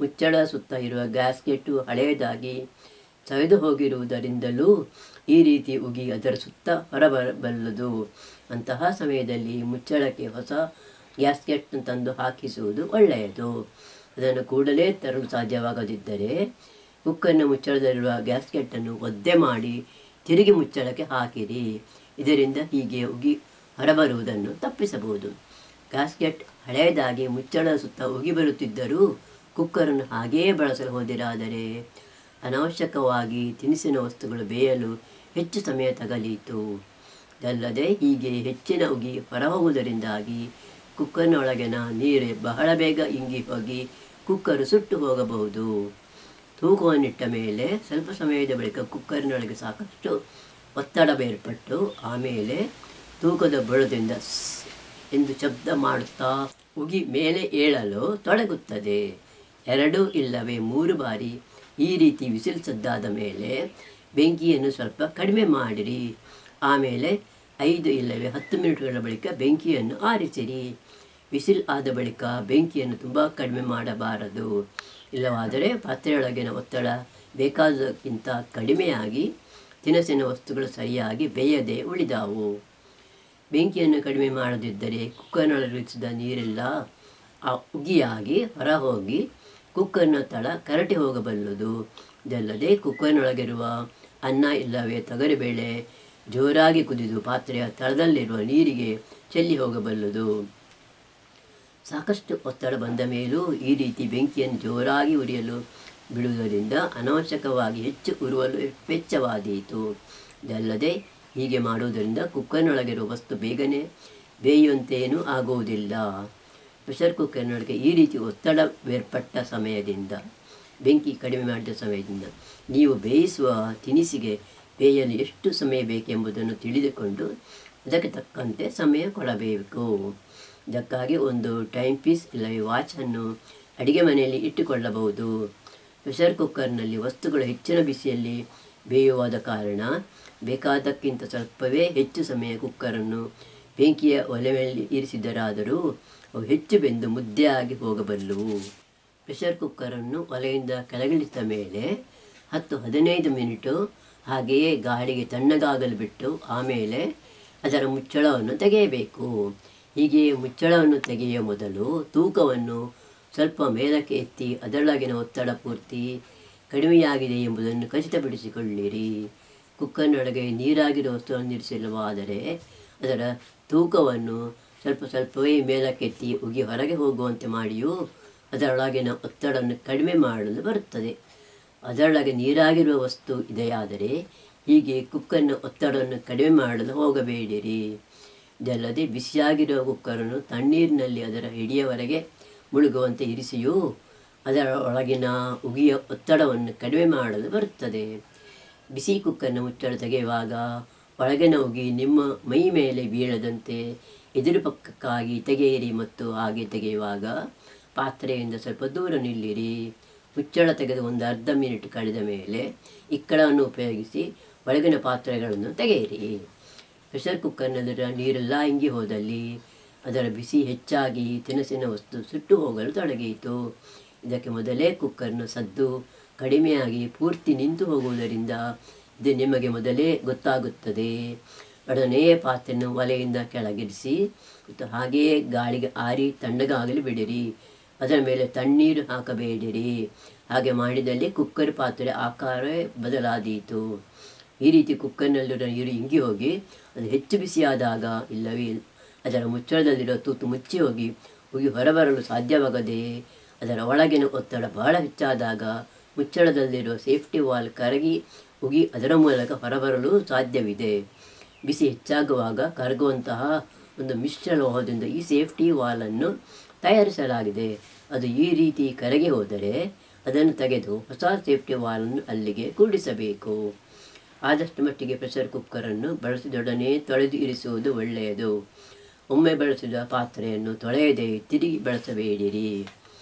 ಮುಚ್ಚಳ ಸುತ್ತ ಇರುವ ಗ್ಯಾಸ್ಕೆಟ್ಟು ಹಳೆಯದಾಗಿ ಸವೆದು ಹೋಗಿರುವುದರಿಂದಲೂ ಈ ರೀತಿ ಉಗಿ ಅದರ ಸುತ್ತ ಹೊರಬರಬಲ್ಲದು. ಅಂತಹ ಸಮಯದಲ್ಲಿ ಮುಚ್ಚಳಕ್ಕೆ ಹೊಸ ಗ್ಯಾಸ್ಕೆಟ್ ತಂದು ಹಾಕಿಸುವುದು ಒಳ್ಳೆಯದು. ಅದನ್ನು ಕೂಡಲೇ ತರಲು ಸಾಧ್ಯವಾಗದಿದ್ದರೆ ಕುಕ್ಕರ್ನ ಮುಚ್ಚಳದಲ್ಲಿರುವ ಗ್ಯಾಸ್ಕೆಟ್ಟನ್ನು ಒದ್ದೆ ಮಾಡಿ ತಿರುಗಿ ಮುಚ್ಚಳಕ್ಕೆ ಹಾಕಿರಿ. ಇದರಿಂದ ಹೀಗೆ ಉಗಿ ಹೊರಬರುವುದನ್ನು ತಪ್ಪಿಸಬಹುದು. ಗ್ಯಾಸ್ಕೆಟ್ ಹಳೆಯದಾಗಿ ಮುಚ್ಚಳದ ಸುತ್ತ ಉಗಿ ಬರುತ್ತಿದ್ದರೂ ಕುಕ್ಕರನ್ನು ಹಾಗೆಯೇ ಬಳಸಲು ಹೋದಿರಾದರೆ ಅನಾವಶ್ಯಕವಾಗಿ ತಿನಿಸಿನ ವಸ್ತುಗಳು ಬೇಯಲು ಹೆಚ್ಚು ಸಮಯ ತಗಲೀತು. ಇದಲ್ಲದೆ ಹೀಗೆ ಹೆಚ್ಚಿನ ಉಗಿ ಹೊರಹೋಗುವುದರಿಂದಾಗಿ ಕುಕ್ಕರ್ನೊಳಗಿನ ನೀರು ಬಹಳ ಬೇಗ ಇಂಗಿ ಹೋಗಿ ಕುಕ್ಕರು ಸುಟ್ಟು ಹೋಗಬಹುದು. ತೂಕವನ್ನಿಟ್ಟ ಮೇಲೆ ಸ್ವಲ್ಪ ಸಮಯದ ಬಳಿಕ ಕುಕ್ಕರಿನೊಳಗೆ ಸಾಕಷ್ಟು ಒತ್ತಡ ಬೇರ್ಪಟ್ಟು ಆಮೇಲೆ ತೂಕದ ಬುಡದಿಂದ ಎಂದು ಶಬ್ದ ಮಾಡುತ್ತಾ ಉಗಿ ಮೇಲೆ ಏಳಲು ತೊಡಗುತ್ತದೆ. 2 ಇಲ್ಲವೇ 3 ಬಾರಿ ಈ ರೀತಿ ವಿಸಿಲ್ ಸದ್ದಾದ ಮೇಲೆ ಬೆಂಕಿಯನ್ನು ಸ್ವಲ್ಪ ಕಡಿಮೆ ಮಾಡಿರಿ. ಆಮೇಲೆ 5 ಇಲ್ಲವೇ 10 ಮಿನಿಟ್ಗಳ ಬಳಿಕ ಬೆಂಕಿಯನ್ನು ಆರಿಸಿರಿ. ವಿಸಿಲ್ ಆದ ಬಳಿಕ ಬೆಂಕಿಯನ್ನು ತುಂಬ ಕಡಿಮೆ ಮಾಡಬಾರದು. ಇಲ್ಲವಾದರೆ ಪಾತ್ರೆಯೊಳಗಿನ ಒತ್ತಡ ಬೇಕಾದಕ್ಕಿಂತ ಕಡಿಮೆಯಾಗಿ ತಿನಸಿನ ವಸ್ತುಗಳು ಸರಿಯಾಗಿ ಬೇಯದೆ ಉಳಿದಾವು. ಬೆಂಕಿಯನ್ನು ಕಡಿಮೆ ಮಾಡದಿದ್ದರೆ ಕುಕ್ಕರ್ನೊಳಗಿರಿಸಿದ ನೀರೆಲ್ಲ ಆ ಉಗಿಯಾಗಿ ಹೊರಹೋಗಿ ಕುಕ್ಕರ್ನ ತಳ ಕರಟಿ ಹೋಗಬಲ್ಲದು. ಇದಲ್ಲದೆ ಕುಕ್ಕರ್ನೊಳಗಿರುವ ಅನ್ನ ಇಲ್ಲವೇ ತೊಗರಿಬೇಳೆ ಜೋರಾಗಿ ಕುದಿದು ಪಾತ್ರೆಯ ತಳದಲ್ಲಿರುವ ನೀರಿಗೆ ಚೆಲ್ಲಿ ಹೋಗಬಲ್ಲದು. ಸಾಕಷ್ಟು ಒತ್ತಡ ಬಂದ ಮೇಲೂ ಈ ರೀತಿ ಬೆಂಕಿಯನ್ನು ಜೋರಾಗಿ ಉರಿಯಲು ಬಿಡುವುದರಿಂದ ಅನಾವಶ್ಯಕವಾಗಿ ಹೆಚ್ಚು ಉರುವಲು ವೆಚ್ಚವಾದೀತು. ಇದಲ್ಲದೆ ಹೀಗೆ ಮಾಡುವುದರಿಂದ ಕುಕ್ಕರ್ನೊಳಗಿರುವ ವಸ್ತು ಬೇಗನೆ ಬೇಯುವಂತೇನೂ ಆಗುವುದಿಲ್ಲ. ಪ್ರೆಷರ್ ಕುಕ್ಕರ್ನೊಳಗೆ ಈ ರೀತಿ ಒತ್ತಡ ಬೇರ್ಪಟ್ಟ ಸಮಯದಿಂದ ಬೆಂಕಿ ಕಡಿಮೆ ಮಾಡಿದ ಸಮಯದಿಂದ ನೀವು ಬೇಯಿಸುವ ತಿನಿಸಿಗೆ ಬೇಯಲು ಎಷ್ಟು ಸಮಯ ಬೇಕೆಂಬುದನ್ನು ತಿಳಿದುಕೊಂಡು ಅದಕ್ಕೆ ತಕ್ಕಂತೆ ಸಮಯ ಕೊಡಬೇಕು. ಇದಕ್ಕಾಗಿ ಒಂದು ಟೈಮ್ ಪೀಸ್ ಇಲ್ಲವೇ ವಾಚನ್ನು ಅಡಿಗೆ ಮನೆಯಲ್ಲಿ ಇಟ್ಟುಕೊಳ್ಳಬಹುದು. ಪ್ರೆಷರ್ ಕುಕ್ಕರ್ನಲ್ಲಿ ವಸ್ತುಗಳು ಹೆಚ್ಚಿನ ಬಿಸಿಯಲ್ಲಿ ಬೇಯುವಾದ ಕಾರಣ ಬೇಕಾದಕ್ಕಿಂತ ಸ್ವಲ್ಪವೇ ಹೆಚ್ಚು ಸಮಯ ಕುಕ್ಕರನ್ನು ಬೆಂಕಿಯ ಒಲೆ ಮೇಲೆ ಇರಿಸಿದರಾದರೂ ಅವು ಹೆಚ್ಚು ಬೆಂದು ಮುದ್ದೆಯಾಗಿ ಹೋಗಬಲ್ಲವು. ಪ್ರೆಷರ್ ಕುಕ್ಕರನ್ನು ಒಲೆಯಿಂದ ಕೆಳಗಿಳಿಸಿದ ಮೇಲೆ 10-15 ಮಿನಿಟು ಹಾಗೆಯೇ ಗಾಳಿಗೆ ತಣ್ಣಗಾಗಲು ಬಿಟ್ಟು ಆಮೇಲೆ ಅದರ ಮುಚ್ಚಳವನ್ನು ತೆಗೆಯಬೇಕು. ಹೀಗೆ ಮುಚ್ಚಳವನ್ನು ತೆಗೆಯುವ ಮೊದಲು ತೂಕವನ್ನು ಸ್ವಲ್ಪ ಮೇಲಕ್ಕೆ ಎತ್ತಿ ಅದರೊಳಗಿನ ಒತ್ತಡ ಪೂರ್ತಿ ಕಡಿಮೆಯಾಗಿದೆ ಎಂಬುದನ್ನು ಖಚಿತಪಡಿಸಿಕೊಳ್ಳಿರಿ. ಕುಕ್ಕರ್ನೊಳಗೆ ನೀರಾಗಿರುವ ವಸ್ತುವನ್ನು ಇರಿಸಲವಾದರೆ ಅದರ ತೂಕವನ್ನು ಸ್ವಲ್ಪವೇ ಮೇಲಕ್ಕೆತ್ತಿ ಉಗಿ ಹೊರಗೆ ಹೋಗುವಂತೆ ಮಾಡಿಯೂ ಅದರೊಳಗಿನ ಒತ್ತಡವನ್ನು ಕಡಿಮೆ ಮಾಡಲು ಬರುತ್ತದೆ. ಅದರೊಳಗೆ ನೀರಾಗಿರುವ ವಸ್ತು ಇದೆಯಾದರೆ ಹೀಗೆ ಕುಕ್ಕರ್ನ ಒತ್ತಡವನ್ನು ಕಡಿಮೆ ಮಾಡಲು ಹೋಗಬೇಡಿರಿ. ಇದಲ್ಲದೆ ಬಿಸಿಯಾಗಿರುವ ಕುಕ್ಕರನ್ನು ತಣ್ಣೀರಿನಲ್ಲಿ ಅದರ ಹಿಡಿಯವರೆಗೆ ಮುಳುಗುವಂತೆ ಇರಿಸಿಯೂ ಅದರ ಒಳಗಿನ ಉಗಿಯ ಒತ್ತಡವನ್ನು ಕಡಿಮೆ ಮಾಡಲು ಬರುತ್ತದೆ. ಬಿಸಿ ಕುಕ್ಕರ್ನ ಮುಚ್ಚಳ ತೆಗೆಯುವಾಗ ಒಳಗಿನ ಉಗಿ ನಿಮ್ಮ ಮೈ ಮೇಲೆ ಬೀಳದಂತೆ ಎದುರು ಪಕ್ಕಕ್ಕಾಗಿ ತೆಗೆಯಿರಿ ಮತ್ತು ಹಾಗೆ ತೆಗೆಯುವಾಗ ಪಾತ್ರೆಯಿಂದ ಸ್ವಲ್ಪ ದೂರ ನಿಲ್ಲಿರಿ. ಮುಚ್ಚಳ ತೆಗೆದು ಒಂದು ಅರ್ಧ ಮಿನಿಟ್ ಕಳೆದ ಮೇಲೆ ಇಕ್ಕಳವನ್ನು ಉಪಯೋಗಿಸಿ ಒಳಗಿನ ಪಾತ್ರೆಗಳನ್ನು ತೆಗೆಯಿರಿ. ಪ್ರೆಷರ್ ಕುಕ್ಕರ್ನಲ್ಲಿರುವ ನೀರೆಲ್ಲ ಇಂಗಿ ಹೋದಲ್ಲಿ ಅದರ ಬಿಸಿ ಹೆಚ್ಚಾಗಿ ತಿನಸಿನ ವಸ್ತು ಸುಟ್ಟು ಹೋಗಲು ತೊಡಗಿತು. ಇದಕ್ಕೆ ಮೊದಲೇ ಕುಕ್ಕರ್ನ ಸದ್ದು ಕಡಿಮೆಯಾಗಿ ಪೂರ್ತಿ ನಿಂತು ಹೋಗುವುದರಿಂದ ಇದು ನಿಮಗೆ ಮೊದಲೇ ಗೊತ್ತಾಗುತ್ತದೆ. ಒಡನೆ ಪಾತ್ರೆಯನ್ನು ಒಲೆಯಿಂದ ಕೆಳಗಿರಿಸಿ ಮತ್ತು ಹಾಗೆಯೇ ಗಾಳಿಗೆ ಆರಿ ತಣ್ಣಗಾಗಲು ಬಿಡಿರಿ. ಅದರ ಮೇಲೆ ತಣ್ಣೀರು ಹಾಕಬೇಡಿರಿ. ಹಾಗೆ ಮಾಡಿದಲ್ಲಿ ಕುಕ್ಕರ್ ಪಾತ್ರೆ ಆಕಾರವೇ ಬದಲಾದೀತು. ಈ ರೀತಿ ಕುಕ್ಕರ್ನಲ್ಲಿರೋ ನೀರು ಇಂಗಿ ಹೋಗಿ ಅದು ಹೆಚ್ಚು ಬಿಸಿಯಾದಾಗ ಇಲ್ಲವೇ ಅದರ ಮುಚ್ಚಳದಲ್ಲಿರೋ ತೂತು ಮುಚ್ಚಿ ಹೋಗಿ ಉಗಿ ಹೊರಬರಲು ಸಾಧ್ಯವಾಗದೆ ಅದರ ಒಳಗಿನ ಒತ್ತಡ ಬಹಳ ಹೆಚ್ಚಾದಾಗ ಮುಚ್ಚಳದಲ್ಲಿರುವ ಸೇಫ್ಟಿ ವಾಲ್ ಕರಗಿ ಉಗಿ ಅದರ ಮೂಲಕ ಹೊರಬರಲು ಸಾಧ್ಯವಿದೆ. ಬಿಸಿ ಹೆಚ್ಚಾಗುವಾಗ ಕರಗುವಂತಹ ಒಂದು ಮಿಶ್ರ ಲೋಹದಿಂದ ಈ ಸೇಫ್ಟಿ ವಾಲನ್ನು ತಯಾರಿಸಲಾಗಿದೆ. ಅದು ಈ ರೀತಿ ಕರಗಿ ಹೋದರೆ ಅದನ್ನು ತೆಗೆದು ಹೊಸ ಸೇಫ್ಟಿ ವಾಲನ್ನು ಅಲ್ಲಿಗೆ ಕೂಡಿಸಬೇಕು. ಆದಷ್ಟು ಮಟ್ಟಿಗೆ ಪ್ರೆಷರ್ ಕುಕ್ಕರನ್ನು ಬಳಸಿದೊಡನೆ ತೊಳೆದು ಇರಿಸುವುದು ಒಳ್ಳೆಯದು. ಒಮ್ಮೆ ಬಳಸಿದ ಪಾತ್ರೆಯನ್ನು ತೊಳೆಯದೆ ತಿರುಗಿ ಬಳಸಬೇಡಿರಿ.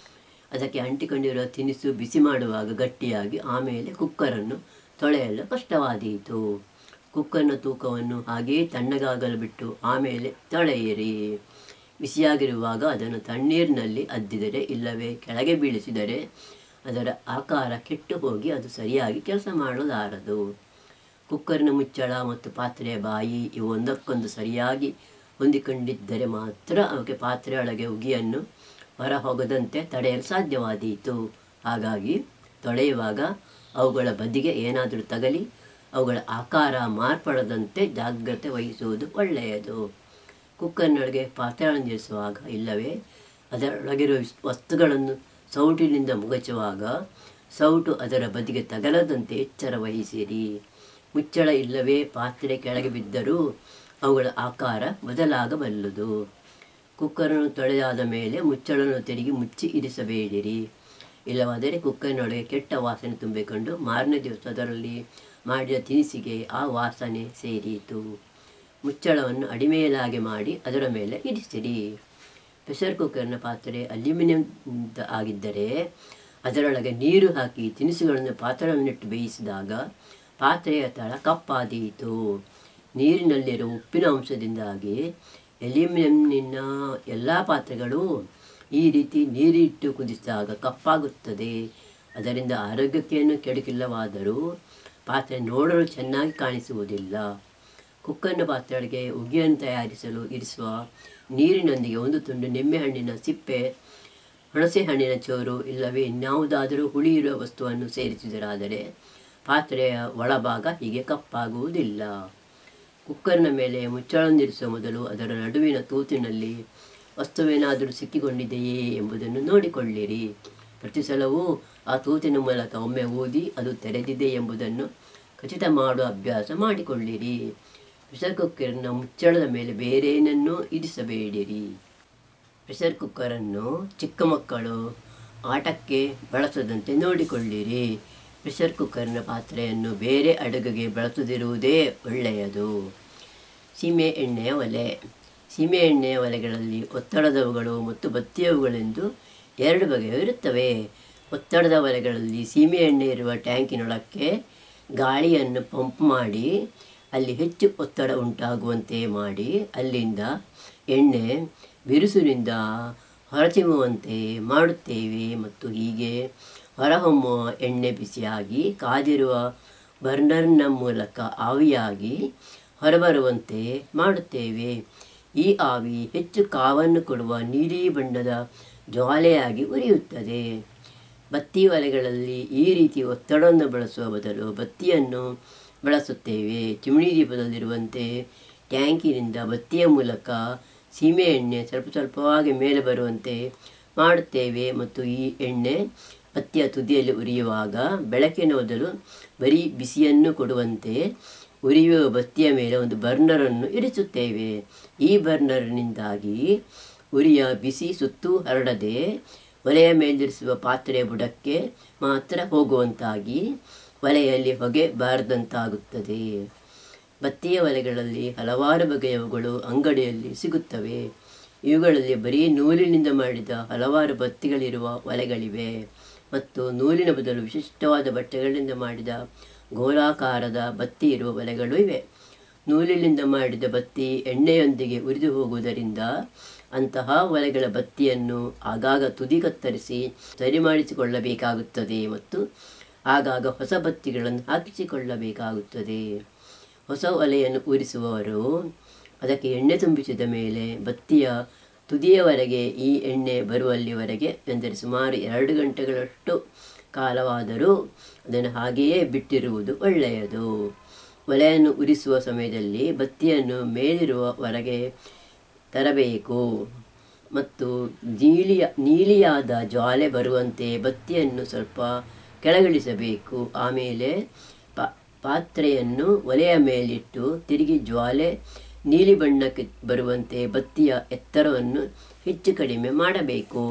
ಅದಕ್ಕೆ ಅಂಟಿಕೊಂಡಿರುವ ತಿನಿಸು ಬಿಸಿ ಮಾಡುವಾಗ ಗಟ್ಟಿಯಾಗಿ ಆಮೇಲೆ ಕುಕ್ಕರನ್ನು ತೊಳೆಯಲು ಕಷ್ಟವಾದೀತು. ಕುಕ್ಕರ್ನ ತೂಕವನ್ನು ಹಾಗೆಯೇ ತಣ್ಣಗಾಗಲು ಬಿಟ್ಟು ಆಮೇಲೆ ತೊಳೆಯಿರಿ. ಬಿಸಿಯಾಗಿರುವಾಗ ಅದನ್ನು ತಣ್ಣೀರಿನಲ್ಲಿ ಅದ್ದಿದರೆ ಇಲ್ಲವೇ ಕೆಳಗೆ ಬೀಳಿಸಿದರೆ ಅದರ ಆಕಾರ ಕೆಟ್ಟು ಹೋಗಿ ಅದು ಸರಿಯಾಗಿ ಕೆಲಸ ಮಾಡಲಾರದು. ಕುಕ್ಕರಿನ ಮುಚ್ಚಳ ಮತ್ತು ಪಾತ್ರೆಯ ಬಾಯಿ ಇವು ಒಂದಕ್ಕೊಂದು ಸರಿಯಾಗಿ ಹೊಂದಿಕೊಂಡಿದ್ದರೆ ಮಾತ್ರ ಅವಕ್ಕೆ ಪಾತ್ರೆಯೊಳಗೆ ಉಗಿಯನ್ನು ಹೊರ ಹೋಗದಂತೆ ತಡೆಯಲು ಸಾಧ್ಯವಾದೀತು. ಹಾಗಾಗಿ ತೊಳೆಯುವಾಗ ಅವುಗಳ ಬದಿಗೆ ಏನಾದರೂ ತಗಲಿ ಅವುಗಳ ಆಕಾರ ಮಾರ್ಪಡದಂತೆ ಜಾಗ್ರತೆ ವಹಿಸುವುದು ಒಳ್ಳೆಯದು. ಕುಕ್ಕರ್ನೊಳಗೆ ಪಾತ್ರೆಗಳನ್ನು ಇರಿಸುವಾಗ ಇಲ್ಲವೇ ಅದರೊಳಗಿರುವ ವಸ್ತುಗಳನ್ನು ಸೌಟಿನಿಂದ ಮುಗಚುವಾಗ ಸೌಟು ಅದರ ಬದಿಗೆ ತಗಲದಂತೆ ಎಚ್ಚರ ವಹಿಸಿರಿ. ಮುಚ್ಚಳ ಇಲ್ಲವೇ ಪಾತ್ರೆ ಕೆಳಗೆ ಬಿದ್ದರೂ ಅವುಗಳ ಆಕಾರ ಬದಲಾಗಬಲ್ಲದು. ಕುಕ್ಕರನ್ನು ತೊಳೆದಾದ ಮೇಲೆ ಮುಚ್ಚಳನ್ನು ತಿರುಗಿ ಮುಚ್ಚಿ ಇರಿಸಬೇಡಿರಿ. ಇಲ್ಲವಾದರೆ ಕುಕ್ಕರ್ನೊಳಗೆ ಕೆಟ್ಟ ವಾಸನೆ ತುಂಬಿಕೊಂಡು ಮಾರನೇ ದಿವಸ ಅದರಲ್ಲಿ ಮಾಡಿದ ತಿನಿಸಿಗೆ ಆ ವಾಸನೆ ಸೇರಿತು. ಮುಚ್ಚಳವನ್ನು ಅಡಿಮೇಲಾಗಿ ಮಾಡಿ ಅದರ ಮೇಲೆ ಇರಿಸಿರಿ. ಪ್ರೆಷರ್ ಕುಕ್ಕರ್ನ ಪಾತ್ರೆ ಅಲ್ಯೂಮಿನಿಯಂ ಆಗಿದ್ದರೆ ಅದರೊಳಗೆ ನೀರು ಹಾಕಿ ತಿನಿಸುಗಳನ್ನು ಪಾತ್ರೆಯನ್ನಿಟ್ಟು ಬೇಯಿಸಿದಾಗ ಪಾತ್ರೆಯ ತಳ ಕಪ್ಪಾದೀತು. ನೀರಿನಲ್ಲಿರುವ ಉಪ್ಪಿನ ಅಂಶದಿಂದಾಗಿ ಅಲ್ಯೂಮಿನಿಯಂನ ಎಲ್ಲ ಪಾತ್ರೆಗಳು ಈ ರೀತಿ ನೀರಿಟ್ಟು ಕುದಿಸಿದಾಗ ಕಪ್ಪಾಗುತ್ತದೆ. ಅದರಿಂದ ಆರೋಗ್ಯಕ್ಕೇನು ಕೆಡುಕಿಲ್ಲವಾದರೂ ಪಾತ್ರೆ ನೋಡಲು ಚೆನ್ನಾಗಿ ಕಾಣಿಸುವುದಿಲ್ಲ. ಕುಕ್ಕರ್ನ ಪಾತ್ರೆಗಳಿಗೆ ಉಗಿಯನ್ನು ತಯಾರಿಸಲು ಇರಿಸುವ ನೀರಿನೊಂದಿಗೆ ಒಂದು ತುಂಡು ನಿಂಬೆಹಣ್ಣಿನ ಸಿಪ್ಪೆ, ಹುಣಸೆ ಹಣ್ಣಿನ ಚೂರು ಇಲ್ಲವೇ ಇನ್ಯಾವುದಾದರೂ ಹುಳಿ ಇರುವ ವಸ್ತುವನ್ನು ಸೇರಿಸಿದರಾದರೆ ಪಾತ್ರೆಯ ಒಳಭಾಗ ಹೀಗೆ ಕಪ್ಪಾಗುವುದಿಲ್ಲ. ಕುಕ್ಕರ್ನ ಮೇಲೆ ಮುಚ್ಚಳವನ್ನಿರಿಸುವ ಮೊದಲು ಅದರ ನಡುವಿನ ತೂತಿನಲ್ಲಿ ವಸ್ತುವೇನಾದರೂ ಸಿಕ್ಕಿಕೊಂಡಿದೆಯೇ ಎಂಬುದನ್ನು ನೋಡಿಕೊಳ್ಳಿರಿ. ಪ್ರತಿ ಸಲವೂ ಆ ತೂತಿನ ಮೂಲಕ ಒಮ್ಮೆ ಊದಿ ಅದು ತೆರೆದಿದೆ ಎಂಬುದನ್ನು ಖಚಿತ ಮಾಡುವ ಅಭ್ಯಾಸ ಮಾಡಿಕೊಳ್ಳಿರಿ. ಪ್ರೆಷರ್ ಕುಕ್ಕರ್ನ ಮುಚ್ಚಳದ ಮೇಲೆ ಬೇರೇನನ್ನೂ ಇರಿಸಬೇಡಿರಿ. ಪ್ರೆಷರ್ ಕುಕ್ಕರನ್ನು ಚಿಕ್ಕ ಮಕ್ಕಳು ಆಟಕ್ಕೆ ಬಳಸದಂತೆ ನೋಡಿಕೊಳ್ಳಿರಿ. ಪ್ರೆಷರ್ ಕುಕ್ಕರ್ನ ಪಾತ್ರೆಯನ್ನು ಬೇರೆ ಅಡುಗೆಗೆ ಬಳಸದಿರುವುದೇ ಒಳ್ಳೆಯದು. ಸೀಮೆ ಎಣ್ಣೆಯ ಒಲೆ. ಸೀಮೆ ಎಣ್ಣೆಯ ಒಲೆಗಳಲ್ಲಿ ಒತ್ತಡದವುಗಳು ಮತ್ತು ಬತ್ತಿಯವುಗಳೆಂದು ಎರಡು ಬಗೆಯು ಇರುತ್ತವೆ. ಒತ್ತಡದ ಒಲೆಗಳಲ್ಲಿ ಸೀಮೆ ಎಣ್ಣೆ ಇರುವ ಟ್ಯಾಂಕಿನೊಳಕ್ಕೆ ಗಾಳಿಯನ್ನು ಪಂಪ್ ಮಾಡಿ ಅಲ್ಲಿ ಹೆಚ್ಚು ಒತ್ತಡ ಉಂಟಾಗುವಂತೆ ಮಾಡಿ ಅಲ್ಲಿಂದ ಎಣ್ಣೆ ಬಿರುಸಿನಿಂದ ಹೊರಚಿಮ್ಮುವಂತೆ ಮಾಡುತ್ತೇವೆ ಮತ್ತು ಹೀಗೆ ಹೊರಹೊಮ್ಮುವ ಎಣ್ಣೆ ಬಿಸಿಯಾಗಿ ಕಾದಿರುವ ಬರ್ನರ್ನ ಮೂಲಕ ಆವಿಯಾಗಿ ಹೊರಬರುವಂತೆ ಮಾಡುತ್ತೇವೆ. ಈ ಆವಿ ಹೆಚ್ಚು ಕಾವನ್ನು ಕೊಡುವ ನೀಲಿ ಬಣ್ಣದ ಜ್ವಾಲೆಯಾಗಿ ಉರಿಯುತ್ತದೆ. ಬತ್ತಿ ಒಲೆಗಳಲ್ಲಿ ಈ ರೀತಿ ಒತ್ತಡವನ್ನು ಬಳಸುವ ಬದಲು ಬತ್ತಿಯನ್ನು ಬಳಸುತ್ತೇವೆ. ಚಿಮಣಿ ದೀಪದಲ್ಲಿರುವಂತೆ ಟ್ಯಾಂಕಿನಿಂದ ಬತ್ತಿಯ ಮೂಲಕ ಸೀಮೆ ಎಣ್ಣೆ ಸ್ವಲ್ಪ ಸ್ವಲ್ಪವಾಗಿ ಮೇಲೆ ಬರುವಂತೆ ಮಾಡುತ್ತೇವೆ ಮತ್ತು ಈ ಎಣ್ಣೆ ಬತ್ತಿಯ ತುದಿಯಲ್ಲಿ ಉರಿಯುವಾಗ ಬೆಳಕಿನ ಬದಲು ಬರೀ ಬಿಸಿಯನ್ನು ಕೊಡುವಂತೆ ಉರಿಯುವ ಬತ್ತಿಯ ಮೇಲೆ ಒಂದು ಬರ್ನರನ್ನು ಇರಿಸುತ್ತೇವೆ. ಈ ಬರ್ನರ್ನಿಂದಾಗಿ ಉರಿಯ ಬಿಸಿ ಸುತ್ತೂ ಹರಡದೆ ಒಲೆಯ ಮೇಲಿರಿಸುವ ಪಾತ್ರೆಯ ಬುಡಕ್ಕೆ ಮಾತ್ರ ಹೋಗುವಂತಾಗಿ ಒಲೆಯಲ್ಲಿ ಹೊಗೆ ಬಾರದಂತಾಗುತ್ತದೆ. ಬತ್ತಿಯ ಒಲೆಗಳಲ್ಲಿ ಹಲವಾರು ಬಗೆಯವುಗಳು ಅಂಗಡಿಯಲ್ಲಿ ಸಿಗುತ್ತವೆ. ಇವುಗಳಲ್ಲಿ ಬರೀ ನೂಲಿನಿಂದ ಮಾಡಿದ ಹಲವಾರು ಬತ್ತಿಗಳಿರುವ ಒಲೆಗಳಿವೆ ಮತ್ತು ನೂಲಿನ ಬದಲು ವಿಶಿಷ್ಟವಾದ ಬಟ್ಟೆಗಳಿಂದ ಮಾಡಿದ ಗೋಲಾಕಾರದ ಬತ್ತಿ ಇರುವ ಒಲೆಗಳು ಇವೆ. ನೂಲಿನಿಂದ ಮಾಡಿದ ಬತ್ತಿ ಎಣ್ಣೆಯೊಂದಿಗೆ ಉರಿದು ಹೋಗುವುದರಿಂದ ಅಂತಹ ಒಲೆಗಳ ಬತ್ತಿಯನ್ನು ಆಗಾಗ ತುದಿ ಕತ್ತರಿಸಿ ಸರಿ ಮಾಡಿಸಿಕೊಳ್ಳಬೇಕಾಗುತ್ತದೆ ಮತ್ತು ಆಗಾಗ ಹೊಸ ಬತ್ತಿಗಳನ್ನು ಹಾಕಿಸಿಕೊಳ್ಳಬೇಕಾಗುತ್ತದೆ. ಹೊಸ ಒಲೆಯನ್ನು ಉರಿಸುವವರು ಅದಕ್ಕೆ ಎಣ್ಣೆ ತುಂಬಿಸಿದ ಮೇಲೆ ಬತ್ತಿಯ ತುದಿಯವರೆಗೆ ಈ ಎಣ್ಣೆ ಬರುವಲ್ಲಿವರೆಗೆ ಎಂದರೆ ಸುಮಾರು 2 ಗಂಟೆಗಳಷ್ಟು ಕಾಲವಾದರೂ ಅದನ್ನು ಹಾಗೆಯೇ ಬಿಟ್ಟಿರುವುದು ಒಳ್ಳೆಯದು. ಒಲೆಯನ್ನು ಉರಿಸುವ ಸಮಯದಲ್ಲಿ ಬತ್ತಿಯನ್ನು ಮೇಲಿರುವವರೆಗೆ ತರಬೇಕು ಮತ್ತು ನೀಲಿಯಾದ ಜ್ವಾಲೆ ಬರುವಂತೆ ಬತ್ತಿಯನ್ನು ಸ್ವಲ್ಪ ಕೆಳಗಿಳಿಸಬೇಕು. ಆಮೇಲೆ ಪಾತ್ರೆಯನ್ನು ಒಲೆಯ ಮೇಲಿಟ್ಟು ತಿರುಗಿ ಜ್ವಾಲೆ ನೀಲಿ ಬಣ್ಣಕ್ಕೆ ಬರುವಂತೆ ಬತ್ತಿಯ ಎತ್ತರವನ್ನು ಹೆಚ್ಚು ಕಡಿಮೆ ಮಾಡಬೇಕು.